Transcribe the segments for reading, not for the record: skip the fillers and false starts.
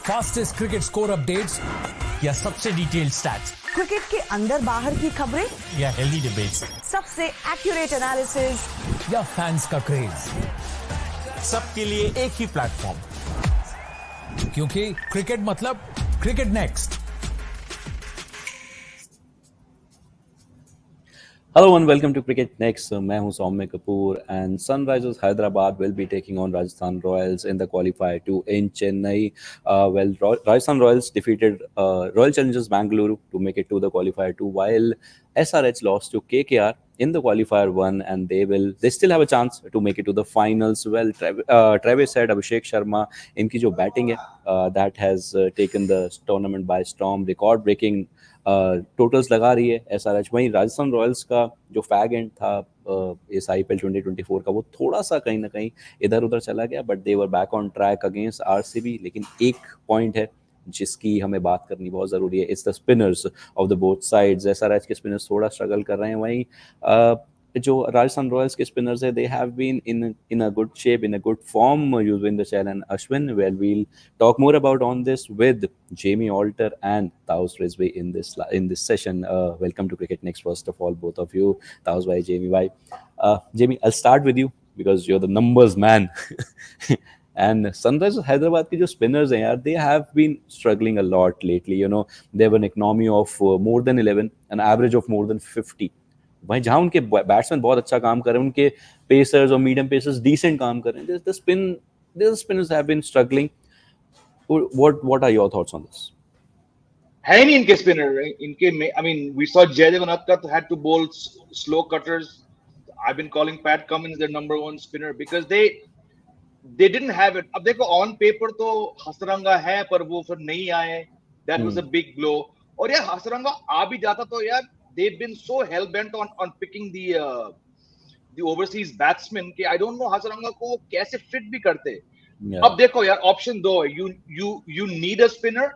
Fastest cricket score updates या सबसे detailed stats, cricket के अंदर बाहर की खबरें या हेल्दी डिबेट्स, सबसे एक्यूरेट एनालिसिस या फैंस का क्रेज, सबके लिए एक ही प्लेटफॉर्म, क्योंकि क्रिकेट मतलब cricket next. Hello and welcome to Cricket Next. मैं हूं सौम्य Kapoor and Sunrisers Hyderabad will be taking on Rajasthan Royals in the qualifier 2 in Chennai. Rajasthan Royals defeated Royal Challengers Bangalore to make it to the qualifier 2, while SRH lost to KKR in the qualifier 1, and they still have a chance to make it to the finals. Well, Travis said Abhishek Sharma, इनकी जो batting है that has taken the tournament by storm, record breaking totals लगा रही है SRH. वहीं Rajasthan Royals का जो fag and था इस आईपीएल 2024 का, वो थोड़ा सा कहीं ना कहीं इधर उधर चला गया, but they were back on track against RCB. लेकिन एक पॉइंट है जिसकी हमें बात करनी बहुत ज़रूरी है, it's the spinners of the both sides. SRH के स्पिनर्स थोड़ा स्ट्रगल कर रहे हैं, वहीं जो राजस्थान रॉयल्स के स्पिनर्स है, they have been in a good shape, in a good form, Yuzvendra Chahal and Ashwin. Well, we'll talk more about on this with Jamie Alter and Taos Rizvi in this session. Welcome to Cricket Next, first of all, both of you. Taos bhai, Jamie bhai. Jamie, I'll start with you because you're the numbers man. And Sunrisers Hyderabad के जो spinners हैं यार, they have been struggling a lot lately. You know, they have an economy of more than 11, an average of more than 50. वहीं जहाँ उनके batsman बहुत अच्छा काम कर रहे हैं, उनके पेसर्स और मीडियम पेसर्स डिसेंट काम कर रहे हैं, the spinners have been struggling. What are your thoughts on this? है नहीं इनके स्पिनर इनके में, I mean we saw Jaydev Unatkar had to bowl slow cutters. I've been calling Pat Cummins their number one spinner because they didn't have it. अब देखो on paper तो हसरंगा है, पर वो फिर नहीं आए. That was a big blow. और यार हसरंगा आ भी जाता तो यार they've been so hell bent on picking the overseas batsmen कि I don't know हसरंगा को कैसे fit भी करते. Yeah. अब देखो यार ऑप्शन दो, you need a spinner,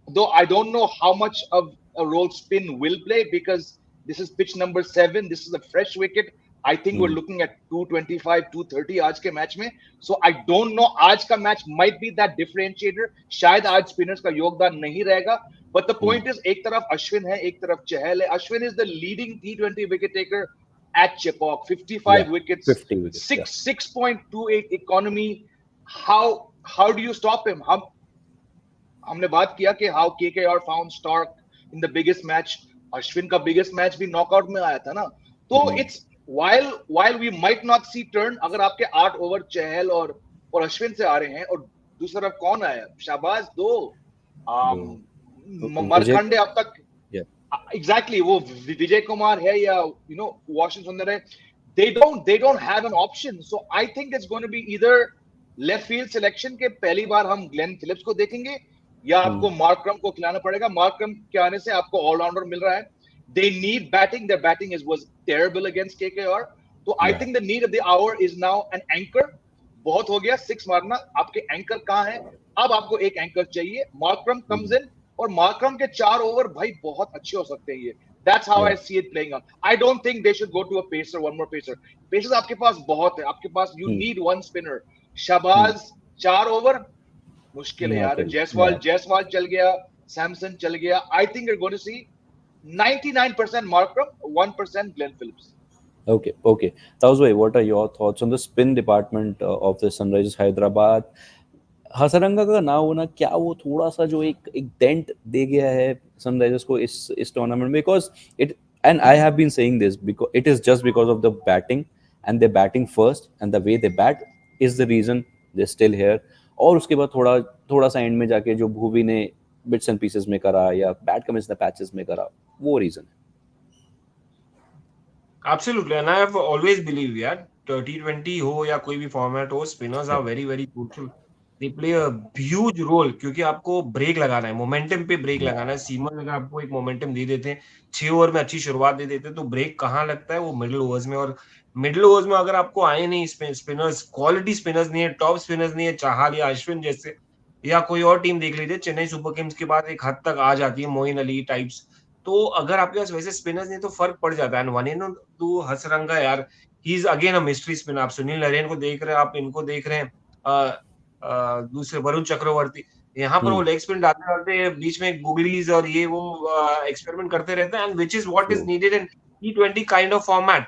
though I don't know how much of a role spin will play because this is pitch number 7, this is a fresh wicket. I think we're looking at 225 230 आज के match में, so I don't know, आज का match might be that differentiator. शायद आज spinners का योगदान नहीं रहेगा, but the point is एक तरफ अश्विन है, एक तरफ चहल है. Ashwin is the leading T20 wicket taker at Chepauk, 55 wickets, 50 wickets, 6.28 economy. How do you stop him? हमने बात किया कि how KKR found Stark in the biggest match. Ashwin का biggest match भी नॉकआउट में आया था ना. तो it's while we might not see turn, अगर आपके 8 ओवर चहल और अश्विन से आ रहे हैं, और दूसरा तरफ कौन आया, शाबाज दो मार्कंडे अब तक exactly वो विजय कुमार है या वाशिंगटन सुंदर है. They don't have an option. So I think it's going to be either left field selection के पहली बार हम ग्लेन फिलिप्स को देखेंगे, या आपको मार्करम को खिलाना पड़ेगा. मार्करम के आने से आपको ऑलराउंडर मिल रहा है. They need batting, their batting was terrible against KKR. तो I think the need of the hour is now an anchor. बहुत हो गया सिक्स मारना, आपके एंकर कहां है? अब आपको एक एंकर चाहिए. मार्करम कम्स इन, और मार्करम के 4 ओवर भाई बहुत अच्छे हो सकते हैं. ये That's how I see it playing out. I don't think they should go to a pacer, one more pacer. Pacers आपके पास बहुत है, आपके पास you need one spinner. Shahbaz 4 over मुश्किल है यार. जयसवाल चल गया, सैमसन चल गया. I think you're going to see 99% Markram, 1% Glenn Phillips. Okay. Taos, what are your thoughts on the spin department of the Sunrisers Hyderabad? Hasaranga का ना होना, क्या वो थोड़ा सा जो एक डेंट दे गया है सनराइजर्स को इस टूर्नामेंट में? Because it, and I have been saying this, because it is just because of the batting, and the batting first and the way they bat is the reason they still here. और उसके बाद थोड़ा सा and में जाके जो भुवी ने bits and pieces में करा या bat come in the patches में करा, वो रीजन है. Absolutely, and I have always believed यार, T20 हो या कोई भी फॉर्मेट हो, spinners are very very crucial. They play a huge role, क्योंकि आपको ब्रेक लगाना है, मोमेंटम पे ब्रेक लगाना है. सीमन अगर आपको एक मोमेंटम दे देते हैं, 6 ओवर में अच्छी शुरुआत दे देते हैं, तो ब्रेक कहाँ लगता है? वो मिडिल ओवर्स में. और मिडिल ओवर्स में अगर आपको आए नहीं स्पिनर्स, क्वालिटी स्पिनर्स नहीं है, टॉप स्पिनर्स नहीं है, चाहल या अश्विन जैसे, या कोई और टीम देख लीजिए, चेन्नई सुपर किंग्स के बाद एक हद तक आ जाती है, मोइन अली टाइप्स. तो अगर आपके पास वैसे स्पिनर्स नहीं तो फर्क पड़ जाता है. वन इन टू हसरंगा यार, he is again a mystery spinner. आप सुनील नरेन को देख रहे हैं, आप इनको देख रहे हैं, दूसरे वरुण चक्रवर्ती, यहाँ पर वो लेग स्पिन डालते डालते बीच में गुगलीज और ये वो एक्सपेरिमेंट करते रहते हैं, and which is what is needed in T20 kind of format.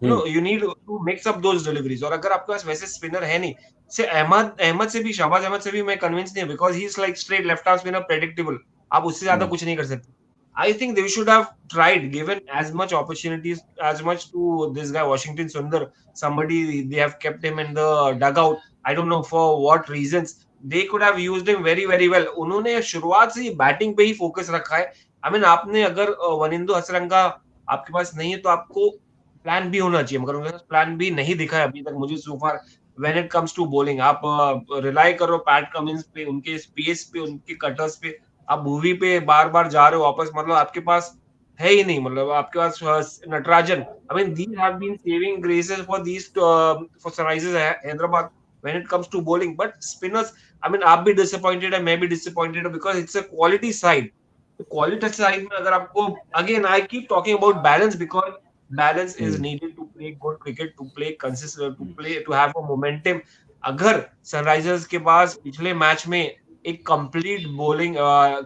You need to mix up those deliveries. और अगर आपके पास वैसे स्पिनर है नहीं, से अहमद से भी, शहबाज अहमद से भी मैं कन्विंस नहीं हूं, because he is like straight left arm spinner, predictable. आप उससे ज्यादा कुछ नहीं कर सकते. I think they should have tried, given as much opportunities as much to this guy Washington Sundar. Somebody, they have kept him in the dugout. I don't know for what reasons. They could have used him very very well. उन्होंने शुरुआत से ही batting पे ही focus रखा है. I mean, आपने अगर वनिंदु हसरंगा आपके पास नहीं है तो आपको प्लान बी होना चाहिए, मगर उनके पास प्लान बी नहीं दिखा है अभी तक मुझे so far. When it comes to bowling आप रिलाई करो पैट कमिंस पे, उनके स्पेस पे, उनके कटर्स पे. आप भूवी पे बार बार जा रहे हो वापस, मतलब आपके पास है ही नहीं. मतलब आपके पास Natarajan, I mean these have been saving graces for these for Sunrisers Hyderabad when it comes to bowling. But spinners, I mean आप भी डिसअपॉइंटेड है, मैं भी डिसअपॉइंटेड हूं, because it's a quality side. तो क्वालिटी साइड में अगर आपको, again I keep talking about balance, because balance is needed to play good cricket, to play consistent, to play, to have a momentum. अगर Sunrisers के पास पिछले match में एक complete bowling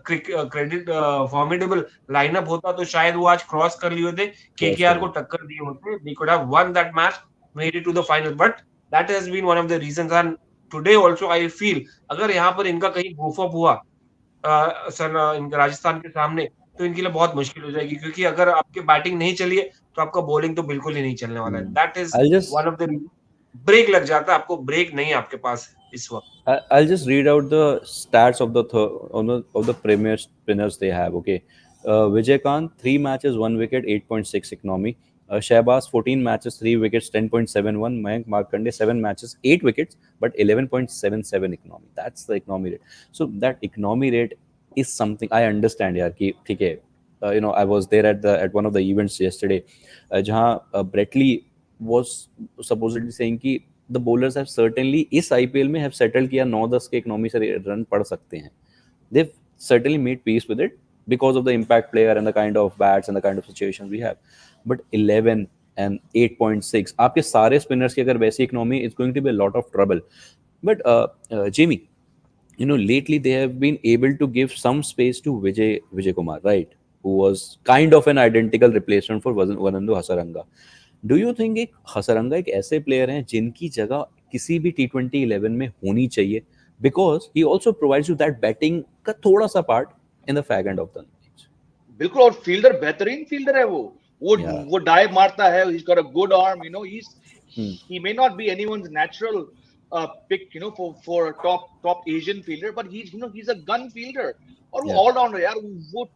credit formidable lineup होता तो शायद वो आज क्रॉस कर लिए होते, केकेआर को टक्कर दिए होते. They could have won that match, made it to the final. But that has been one of the reasons. And today also I feel अगर यहाँ पर इनका कहीं goof up हुआ इनके राजस्थान के सामने, तो इनके लिए बहुत मुश्किल हो जाएगी, क्योंकि अगर आपकी बैटिंग नहीं चली है तो आपका बॉलिंग तो बिल्कुल ही नहीं चलने वाला है. That is one of the brake लग जाता है. आपको ब्रेक नहीं है आपके पास इस वक्त. I'll just read out the stats of the premier spinners they have. Okay, Vijay Kant 3 matches 1 wicket 8.6 economy. Shahbaz 14 matches 3 wickets 10.71. Mayank Markande 7 matches 8 wickets but 11.77 economy. That's the economy rate. So that economy rate is something I understand यार कि ठीक है. I was there at one of the events yesterday, जहाँ Brett Lee was supposedly saying कि the bowlers have certainly इस IPL में have settled किया 9-10 के इकोनॉमी से रन पड़ सकते हैं. They've certainly made peace with it because of the impact player and the kind of bats and the kind of situations we have. But 11 and 8.6 आपके सारे spinners की अगर वैसी economy, it's going to be a lot of trouble. But Jamie, lately they have been able to give some space to Vijay Kumar, right? Who was kind of an identical replacement for Vanandu Hasaranga. Do you think एक हसरंगा एक ऐसे player हैं जिनकी जगह किसी भी T20 11 में होनी चाहिए, because he also provides you that batting का थोड़ा सा part in the fag end of the match. बिल्कुल. और फील्डर, बेहतरीन फील्डर है वो डाइव मारता है. He has got a good arm, he may not be anyone's natural pick for a top Asian fielder, but he's a gun fielder. और वो all rounder यार, वो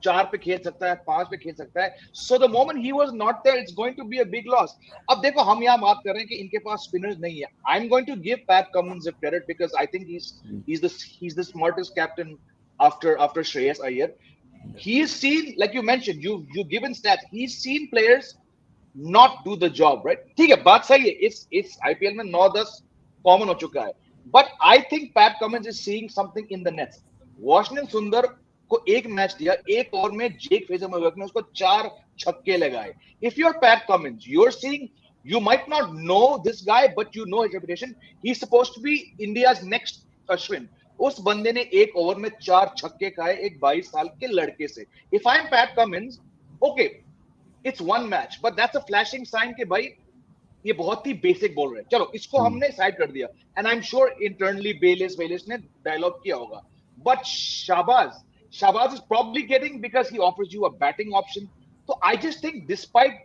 4 पे खेल सकता है, 5 पे खेल सकता है. So the moment he was not there, it's going to be a big loss. अब देखो हम यहाँ बात कर रहे हैं कि इनके पास स्पिनर्स नहीं है. I'm going to give Pat Cummins a credit because I think he's the smartest captain after Shreyas Iyer. He's seen, like you mentioned, you given stats. He's seen players not do the job, right? ठीक है, बात सही है. इस IPL में 9-10 common हो चुका है. But I think Pat Cummins is seeing something in the nets. Washington Sundar को एक मैच दिया, एक ओवर में जेक फ्रेजर ने उसको 4 छक्के लगाए. If you're Pat Cummins, you're seeing, you might not know this guy, but you know his reputation. He's supposed to be India's next Ashwin. उस बंदे ने एक ओवर में 4 छक्के खाए एक 22 साल के लड़के से. If I'm Pat Cummins, okay, it's one match, but that's a flashing sign कि भाई ये बहुत ही बेसिक बॉलर है. चलो इसको हमने साइड कर दिया, and I'm sure internally बेलिस ने डायलॉग किया होगा. But Shahbaz is probably getting because he offers you a batting option. So I just think despite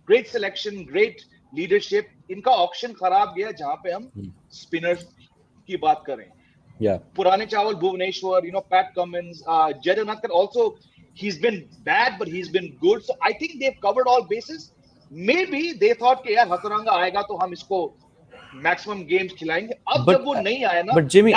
great selection, great leadership, इनका ऑप्शन खराब गया जहां पे हम स्पिनर्स की बात करें. Yeah. पुराने चावल Bhubaneswar, Pat Cummins, Jayanathkar also, he's been bad but he's been good. So I think they've covered all bases. Maybe they thought कि यार हसरंगा आएगा तो हम इसको maximum games खिलाएंगे. अब जब वो नहीं आया ना, but Jimmy,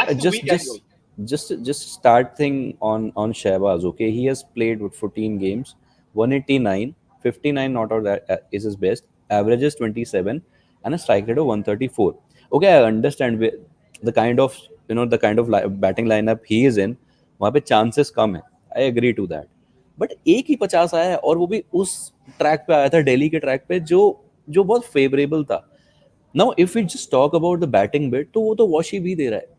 just start thing on Shahbaz. Okay, he has played with 14 games, 189, 59 not out, that is his best, averages 27 and a strike rate of 134. Okay, I understand the kind of batting lineup he is in, वहाँ पे chances कम है, I agree to that. But एक ही 50 आया है और वो भी उस ट्रैक पे आया था, दिल्ली के ट्रैक पे जो बहुत फेवरेबल था. Now if we just talk about the batting bit, तो वो तो वॉश ही भी दे रहा है.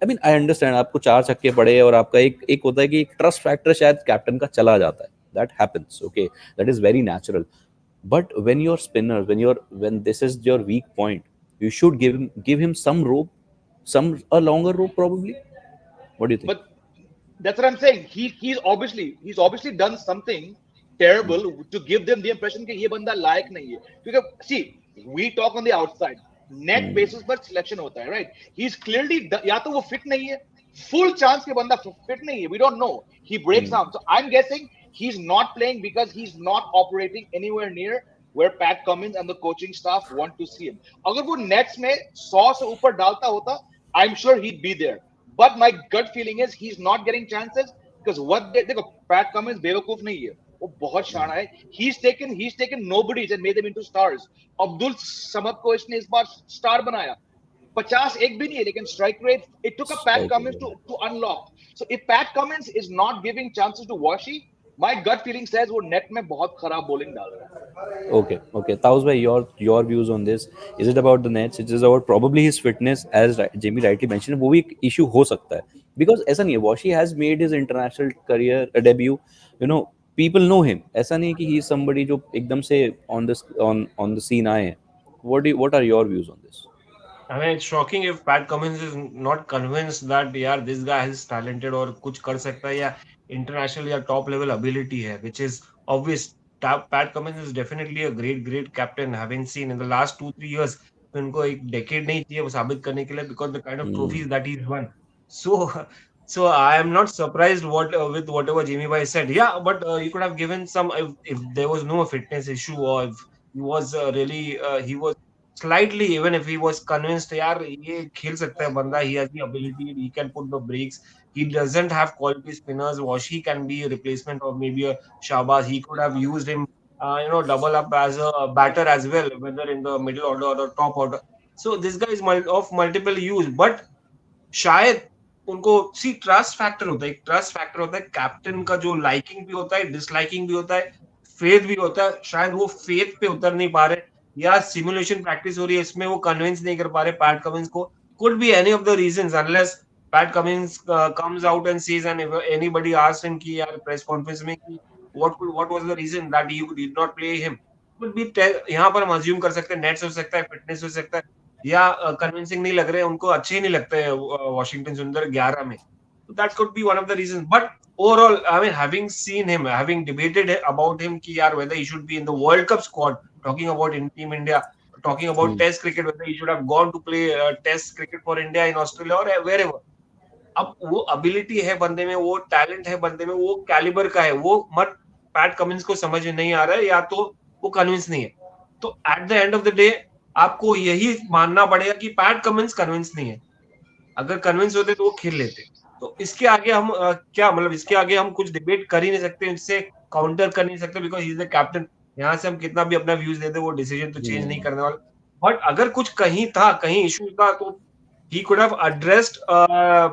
आई मीन आई अंडरस्टैंड, आपको 4 छक्के पड़े और आपका एक होता है कि एक ट्रस्ट फैक्टर शायद कैप्टन का चला जाता है, that happens, okay, that is very natural. But when you're spinner, when this is your weak point, you should give him some rope, a longer rope probably. What do you think? But that's what I'm saying. He's obviously done something terrible to give them the impression कि ये बंदा लायक नहीं है. क्योंकि see, we talk on the outside. Net basis पर selection होता है, right? He's clearly या तो वो fit नहीं है, full chance के बंदा fit नहीं है. We don't know. He breaks down. So I'm guessing he's not playing because he's not operating anywhere near where Pat Cummins and the coaching staff want to see him. अगर वो nets में 100 से ऊपर डालता होता, I'm sure he'd be there. But my gut feeling is he's not getting chances because देखो Pat Cummins बेवकूफ नहीं है, वो बहुत शाना है. He's taken nobodies and made them into stars. Abdul Samad को इसने इस बार स्टार बनाया. 50 एक भी नहीं है, लेकिन strike rate it took a Pat Cummins to unlock. So if Pat Cummins is not giving chances to Washi, my gut feeling says वो net में बहुत खराब bowling डाल रहा है. Okay. Taus bhai, your views on this? Is it about the nets? It is about probably his fitness, as Jamie rightly mentioned. वो भी एक issue हो सकता है, because ऐसा नहीं है. Washi has made his international career debut. You know, people know him. ऐसा नहीं है कि he is somebody जो एकदम से on the scene आए हैं. What are your views on this? I mean, it's shocking if Pat Cummins is not convinced that यार this guy is talented और कुछ कर सकता है या international या top level ability है, which is obvious. Pat Cummins is definitely a great captain, having seen in the last 2-3 years. उनको एक decade नहीं चाहिए वो साबित करने के लिए, because the kind of trophies that he's won. So I am not surprised with whatever Jimmy Bhai said. Yeah, but you could have given some if there was no fitness issue, or if he was he was slightly, even if he was convinced यार ये खेल सकता है बंदा, he has the ability, he can put the breaks, he doesn't have quality spinners. Washi can be a replacement of maybe a Shahbaz. He could have used him double up as a batter as well, whether in the middle order or the top order. So this guy is of multiple use, but शायद उनको trust factor होता है. एक trust factor होता है, captain का जो liking भी होता है, डिसलाइकिंग भी होता है, फेथ भी होता है. शायद वो फेथ पे उतर नहीं पा रहे, या सिमुलेशन प्रैक्टिस हो रही है, इसमें वो कन्विंस नहीं कर पा रहे पैट कमिंस को. Could be any of the reasons, unless Pat Cummins comes out and says, and anybody asked him कि यार प्रेस कॉन्फ्रेंस में कि what was the reason that you did not play him. Could be, यहां पर हम assume कर सकते हैं नेट्स हो सकता है, फिटनेस हो सकता है, या कन्विंसिंग नहीं लग रहे, उनको अच्छे नहीं लगते हैं वॉशिंगटन सुंदर 11 में. That could be one of the reasons. But overall, I mean, having seen him, having debated about him ki yaar whether he should be in the World Cup squad, talking about in Team India, talking about Test cricket, whether he should have gone to play Test cricket for India in Australia or wherever. अब वो ability है बंदे में, वो talent है बंदे में, वो caliber का है, वो मत पैट कमिंस को समझ नहीं आ रहा है, या तो वो कन्विंस नहीं है. तो at the end of the day आपको यही मानना पड़ेगा कि पैट कमिंस कन्विंस नहीं है. अगर कन्विंस होते तो वो खेल लेते. तो इसके आगे हम क्या मतलब, इसके आगे हम कुछ डिबेट कर ही नहीं सकते, इससे काउंटर कर नहीं सकते, because he is the captain. यहाँ से हम कितना भी अपना व्यूज देते, वो डिसीजन तो चेंज नहीं करने वाला. बट अगर कुछ कहीं था, कहीं इशू था, तो he could have addressed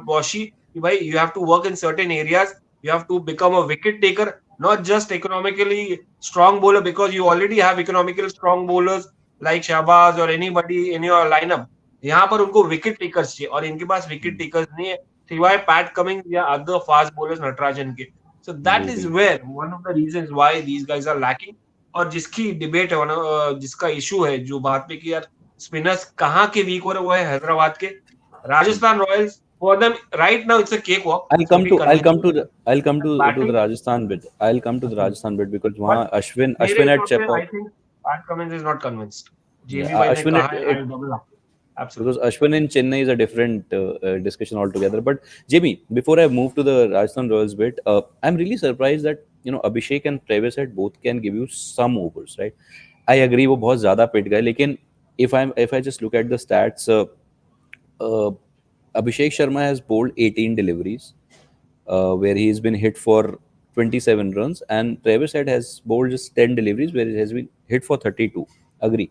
Washi कि भाई you have to work in certain areas, you have to become a wicket taker, not just economically strong bowler, because you already have economical strong bowlers like Shahbaz और anybody in your lineup. यहाँ पर उनको wicket takers चाहिए, और इनके पास wicket takers नहीं है सिवाय पैट कमिंस या अदर फास्ट बॉलर्स नटराजन के. So that is where one of the reasons why these guys are lacking. और जिसकी डिबेट है, जिसका इशू है, जो बात पे कि यार स्पिनर्स कहाँ के वीक हो रहे, वो है हैदराबाद के. Rajasthan Royals, for them right now it's a cakewalk. I'll come to the Rajasthan bit. I'll come to the Rajasthan bit because वहाँ Ashwin had chip off. I think Pat Cummins is not convinced. Ashwin because Ashwin in Chennai is a different discussion altogether. But Jamie, before I move to the Rajasthan Royals bit, I'm really surprised that Abhishek and Travis Head both can give you some overs, right? I agree वो बहुत ज़्यादा पिट गए, लेकिन if I just look at the stats, Abhishek Sharma has bowled 18 deliveries, where he's been hit for 27 runs, and Travis Head has bowled just 10 deliveries, where he has been hit for 32. Agree.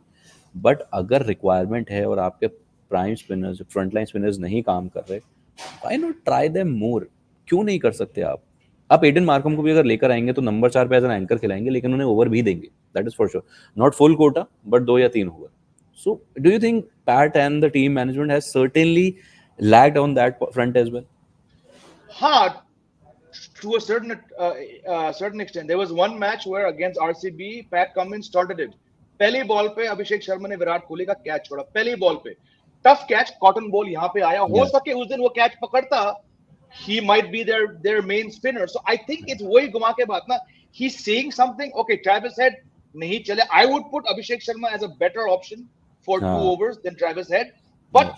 But अगर requirement है और आपके prime spinners, frontline spinners नहीं काम कर रहे, why not try them more? क्यों नहीं कर सकते आप एडन मार्कम को भी अगर लेकर आएंगे तो नंबर 4 पे एज एन एंकर खिलाएंगे, लेकिन उन्हें ओवर भी देंगे, that is for sure. Not full quota, but 2 या 3 over. So do you think Pat and the team management has certainly lagged on that front as well? हाँ, to a certain extent. There was one match where against RCB, Pat Cummins started it. पहली ball पे अभिषेक शर्मा ने विराट कोहली का catch छोड़ा, पहली ball पे tough catch, cotton ball यहाँ पे आया, हो सके उस दिन वो कैच पकड़ता, he might be their main spinner. So I think it's वही घुमा के बात ना, he's seeing something. Okay, Travis Head नहीं चले. I would put Abhishek Sharma as a better option for 2 overs than Travis Head. But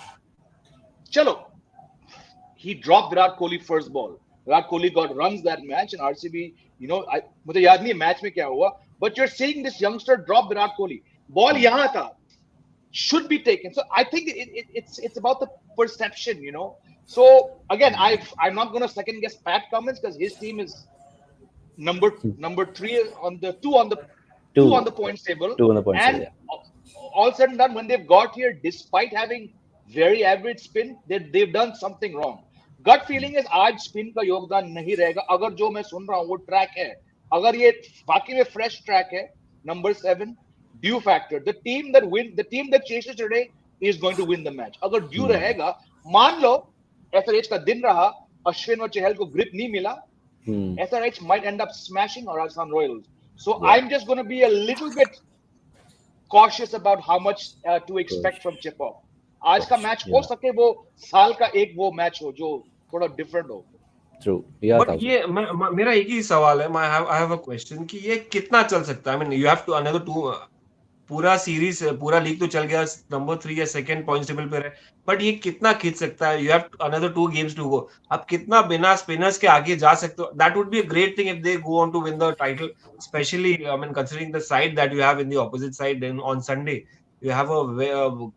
चलो, he dropped Virat Kohli first ball. Virat Kohli got runs that match, and RCB, मुझे याद नहीं match में क्या हुआ. But you're seeing this youngster drop Virat Kohli. Ball यहाँ था, should be taken. So I think it's about the perception, So again, I'm not going to second guess Pat Cummins because his team is number 3 on the 2 on the points table. 2 on the points table. All said and done, when they've got here, despite having very average spin, they've done something wrong. Gut feeling is आज spin का योगदान नहीं रहेगा. अगर जो मैं सुन रहा हूँ वो ट्रैक है, अगर ये बाकी में fresh track है, number 7 due factor. The team that chases today is going to win the match. अगर due रहेगा, मान लो SRH का दिन रहा, अश्विन और चहल को grip नहीं मिला, SRH might end up smashing Rajasthan Royals. So I'm just going to be a little bit cautious about how much to expect from chip off. आज का मैच हो सके वो साल का एक वो मैच हो जो थोड़ा डिफरेंट हो. True. Yeah. But ये मेरा एक ही सवाल है. I have a question कि ये कितना चल सकता है? I mean, you have to another 2 पूरा सीरीज पूरा लीग तो चल गया, नंबर 3 या सेकंड पॉइंट्स टेबल पे रहे, बट ये कितना खींच सकता है? You have another 2 games to go. आप कितना बिना स्पिनर्स के आगे जा सकते हो? That would be a great thing if they go on to win the title, especially I mean considering the side that you have in the opposite side on Sunday. You have a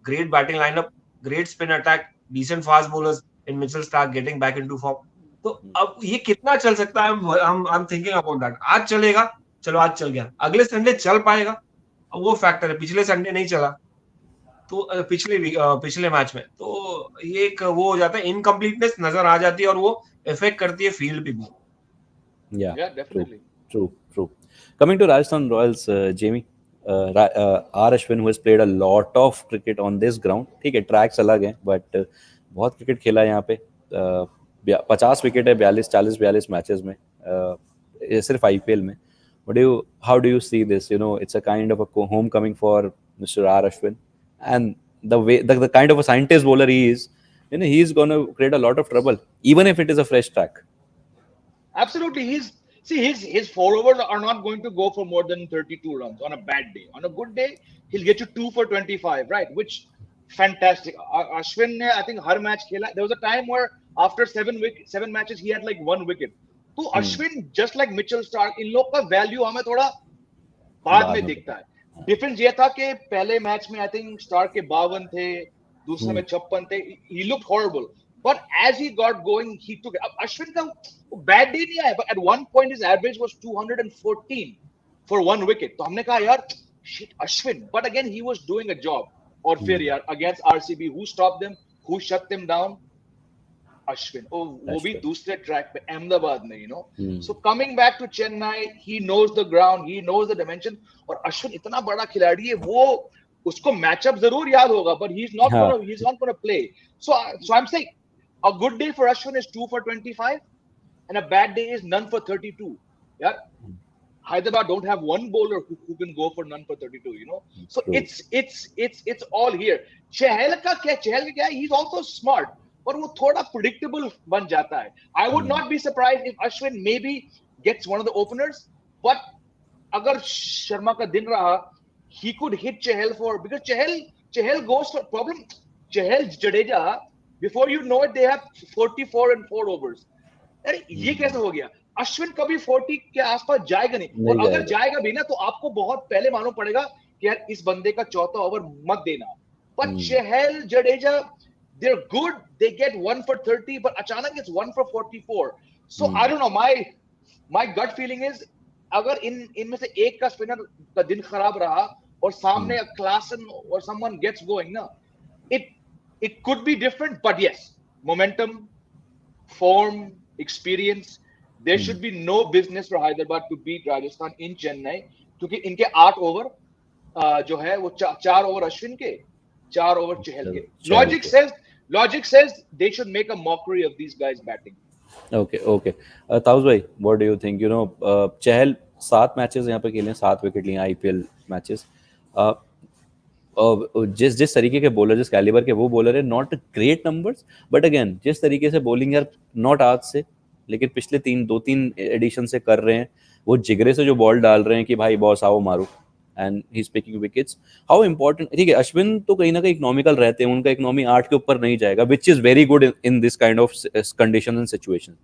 great batting lineup, great spin attack, decent fast bowlers in Mitchell Starc getting back into form. तो अब ये कितना चल सकता है? I am thinking about that. आज चलेगा, चलो आज चल गया, अगले संडे चल पाएगा, वो फैक्टर है. पिछले संडे नहीं चला तो पिछले मैच में तो ये एक वो हो जाता है, इनकम्प्लीटनेस नजर आ जाती है और वो इफेक्ट करती है फील्ड पे भी. Yeah, definitely. True. Coming to Rajasthan Royals, Jamie, R. Ashwin, who has played a lot of cricket on this ground. ठीक है, ट्रैक्स अलग हैं, बट बहुत क्रिकेट खेला है यहाँ पे. 50 विकेट है 42 मैचेस में, सिर्फ IPL में. How do you see this? It's a kind of a homecoming for Mr. R. Ashwin, and the way the kind of a scientist bowler he is, he's going to create a lot of trouble, even if it is a fresh track. Absolutely, his 4 overs are not going to go for more than 32 runs on a bad day. On a good day, he'll get you 2 for 25, right? Which fantastic. Ashwin ne, I think, her match खेला. There was a time where after 7 matches he had like 1 wicket. तो Ashwin just like Mitchell Starc, इन लोग का value हमें थोड़ा बाद में दिखता है. डिफरेंस ये था कि पहले मैच में आई थिंक स्टार्क के 52 थे, दूसरे में 56 थे. He looked horrible, but as he got going he took. अब अश्विन का बैड डे नहीं आया, but at one point his average was 214 for 1 wicket. तो हमने कहा यार shit Ashwin, but again he was doing a job. और फिर यार against RCB, who stop them, who shut them down? Ashwin. वो भी दूसरे ट्रैक पे अहमदाबाद में, So coming back to Chennai, he knows the ground, he knows the dimension. और अश्विन इतना बड़ा खिलाड़ी है, वो उसको मैचअप जरूर याद होगा, but he's not going to play. So I'm saying a good day for Ashwin is 2 for 25 and a bad day is none for 32. Yeah, Hyderabad don't have one bowler who can go for none for 32. So it's all here. चहल का क्या? He's also smart, पर वो थोड़ा predictable बन जाता है. I would not be surprised if Ashwin maybe gets one of the openers, but अगर शर्मा का दिन रहा, he could hit Chahal for, because Chahal goes for problem. Chahal Jadeja, before you know it, they have 44 and 4 overs. अरे ये कैसे हो गया? अश्विन कभी 40 के आसपास जाएगा नहीं, और अगर जाएगा भी ना तो आपको बहुत पहले मालूम पड़ेगा कि यार इस बंदे का चौथा ओवर मत देना. But Chahal, Jadeja, they're good. They get 1 for 30, but अचानक it's 1 for 44. So I don't know. My gut feeling is अगर इनमें से एक का स्पिनर का दिन खराब रहा और सामने Klassen or someone gets going, ना, it could be different. But yes, momentum, form, experience. There should be no business for Hyderabad to beat Rajasthan in Chennai, क्योंकि इनके 8 ओवर जो है वो 4 ओवर अश्विन के, 4 ओवर चहल के. Logic says logic says they should make a mockery of these guys batting. Okay. Taus भाई, what do you think? You know, Chahal 7 matches यहाँ पे खेले, 7 विकेट लिए IPL मैचेस. जिस तरीके के बॉलर, जिस कैलिबर के वो बॉलर है, not great numbers, but again जिस तरीके से बॉलिंग यार, नॉट आज से, लेकिन पिछले 2-3 एडिशन से कर रहे हैं, वो जिगरे से जो बॉल डाल रहे हैं कि भाई बॉस आओ मारो, and he is picking wickets. How important. ठीक है, अश्विन तो कहीं ना कहीं इकोनॉमिकल रहते हैं, उनका इकोनॉमी 8 के ऊपर नहीं जाएगा, which is very good in this kind of condition and situation.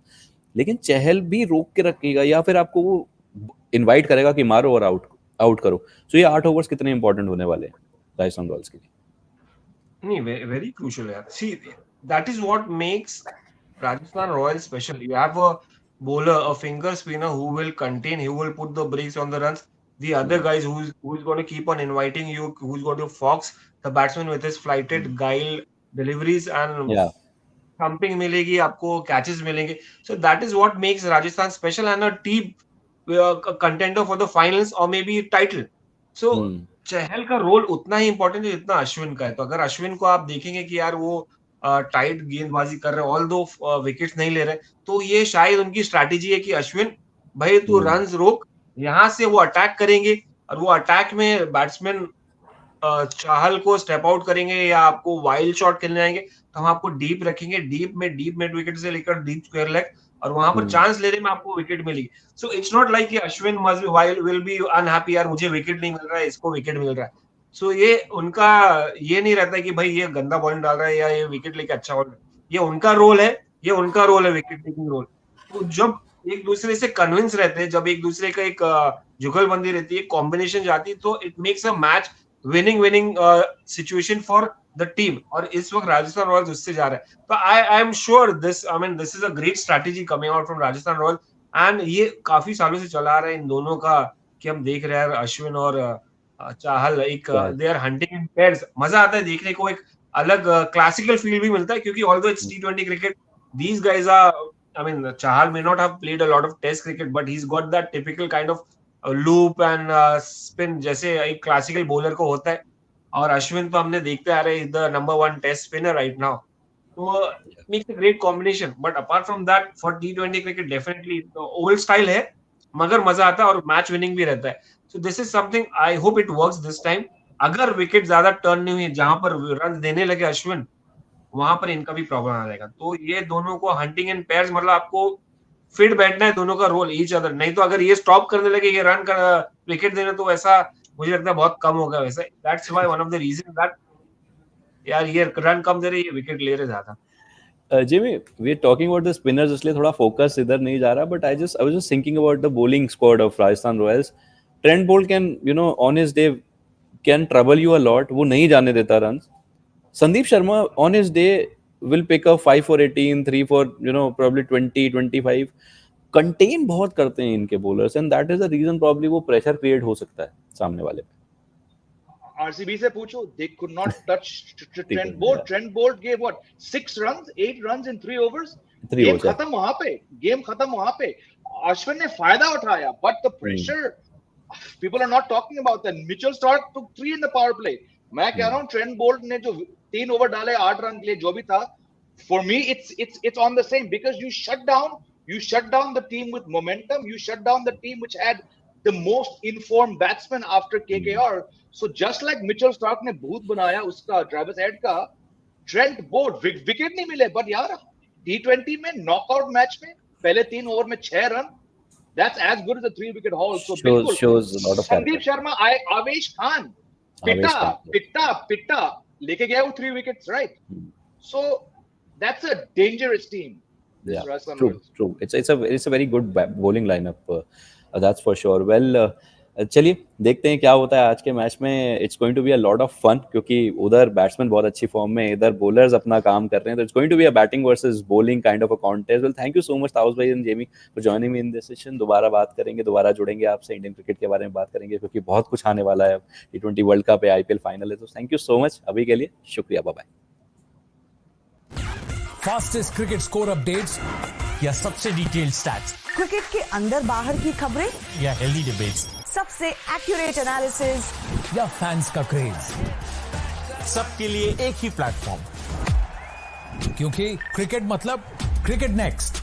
लेकिन चहल भी रोक के रखेगा या फिर आपको वो इनवाइट करेगा कि मारो और आउट करो. सो ये 8 ओवर्स कितने इंपॉर्टेंट होने वाले हैं राजस्थान रॉयल्स के लिए? नहीं, very crucial यार. See, that is what makes Rajasthan Royals special. You have a bowler, a finger spinner who will contain, who will put the brakes on the runs. The other guys who's going to keep on inviting you, who's going to fox the batsman with his flighted guile deliveries and thumping मिलेगी आपको, catches मिलेंगे. So that is what makes Rajasthan special and a team contender for the finals or maybe title. So चहल का role उतना ही important है जितना अश्विन का है. तो अगर अश्विन को आप देखेंगे कि यार वो टाइट गेंदबाजी कर रहे हैं, ऑल दो विकेट्स नहीं ले रहे, तो ये शायद उनकी स्ट्रैटेजी है कि अश्विन भाई तू रन्स रोक, यहाँ से वो अटैक करेंगे और वो अटैक में बैट्समैन चाहल को स्टेप आउट करेंगे या आपको वाइल्ड शॉट खेलने आएंगे, तो हम आपको डीप रखेंगे, डीप मिड विकेट से लेकर डीप स्क्वायर लेग, और वहां पर चांस लेने में आपको विकेट मिलेगी. सो इट्स नॉट लाइक कि अश्विन विल बी अनहैप्पी, यार मुझे विकेट नहीं मिल रहा है, इसको विकेट मिल रहा है. सो ये उनका ये नहीं रहता है कि भाई ये गंदा बॉलिंग डाल रहा है या ये विकेट लेके अच्छा बॉल, ये उनका रोल है, विकेट टेकिंग रोल. तो जब एक दूसरे से कन्विंस रहते हैं, जब एक दूसरे का एक जुगलबंदी रहती है, कॉम्बिनेशन जाती है, तो it makes a match winning situation for the team. और इस वक्त राजस्थान रॉयल्स उससे जा रहा है. तो I am sure this is a great strategy coming out from Rajasthan Royals, and ये काफी सालों से चला आ रहा है इन दोनों का, कि हम देख रहे हैं अश्विन और चाहल एक they are hunting in pairs. मजा आता है देखने को, एक अलग क्लासिकल फील भी मिलता है, क्योंकि although it's T20 cricket, these guys are, Chahal may not have played a lot of test cricket, but he's got that typical kind of loop and spin जैसे एक क्लासिकल बॉलर को होता है. और अश्विन तो हमने देखते आ रहे हैं, the number 1 test spinner right now. तो makes a great combination. But apart from that, for T20 cricket definitely old style है, मगर मजा आता है और मैच विनिंग भी रहता है. So this is something, I hope it works this time. अगर विकेट ज्यादा टर्न नहीं हुई, जहां पर रन देने लगे अश्विन, वहां पर इनका भी प्रॉब्लम आ जाएगा. तो ये दोनों को हंटिंग इन पेयर्स, मतलब आपको फिट बैठना है, दोनों का रोल ईच अदर. नहीं तो अगर ये स्टॉप करने लगे, ये रन कर विकेट देना, तो ऐसा मुझे लगता है बहुत कम होगा वैसे. That's why one of the reason that यार ये रन कम दे रहे, ये विकेट ले रहे ज्यादा. Jimmy, we are talking about the spinners, इसलिए थोड़ा फोकस इधर नहीं जा रहा, but I was just thinking about the bowling squad of Rajasthan Royals. Trent Bolt can, on his day can trouble you a lot. वो नहीं जाने देता runs. Sandeep Sharma on his day will pick up 5 for 18, 3 for probably 20, 25. Contain बहुत करते हैं इनके bowlers, and that is the reason probably वो pressure create हो सकता है सामने वाले पे. RCB से पूछो, they could not touch Trent Bolt. Yeah. Trent Bolt gave what, 6 runs, 8 runs in 3 overs. Game खत्म वहां पे. अश्विन ने फायदा उठाया, but the pressure, people are not talking about that. Mitchell Starc took 3 in the power play. मैं कह रहा हूँ Trent Bolt ने जो 3 ओवर डाले 8 रन के लिए, जो भी था, for me it's on the same, because you shut down the team with momentum, you shut down the team which had the most informed batsman after KKR. So just like Mitchell Starc ने भूत बनाया उसका Travis Head का, Trent Bolt wicket नहीं मिले, but यार T20 में knockout match में पहले 3 ओवर में 6 run, that's as good as a 3-wicket haul. So shows a lot of Sandeep Sharma, Avesh Khan पिट्टा लेके गया वो 3 wickets, right? So that's a dangerous team. Yeah, true. It's a very good bowling lineup. That's for sure. Well, चलिए देखते हैं क्या होता है आज के मैच में. It's going to be a lot of fun, क्योंकि उधर बैट्समैन बहुत अच्छी फॉर्म में, इधर बॉलर्स अपना काम कर रहे हैं. तो it's going to be a batting versus bowling kind of a contest. Well, thank you so much ताउस भाई and Jamie for joining me in this session. दोबारा बात करेंगे, दोबारा जुड़ेंगे आपसे, इंडियन क्रिकेट के बारे में बात करेंगे, क्योंकि बहुत कुछ आने वाला है. T20 वर्ल्ड कप है, IPL फाइनल है. तो थैंक यू सो मच अभी के लिए, शुक्रिया, bye bye. Fastest cricket score updates या सबसे डिटेल्ड स्टैट्स, क्रिकेट के अंदर बाहर की खबरें या हेल्दी डिबेट्स, सबसे एक्यूरेट एनालिसिस या फैंस का क्रेज, सबके लिए एक ही प्लेटफॉर्म, क्योंकि क्रिकेट मतलब क्रिकेट नेक्स्ट।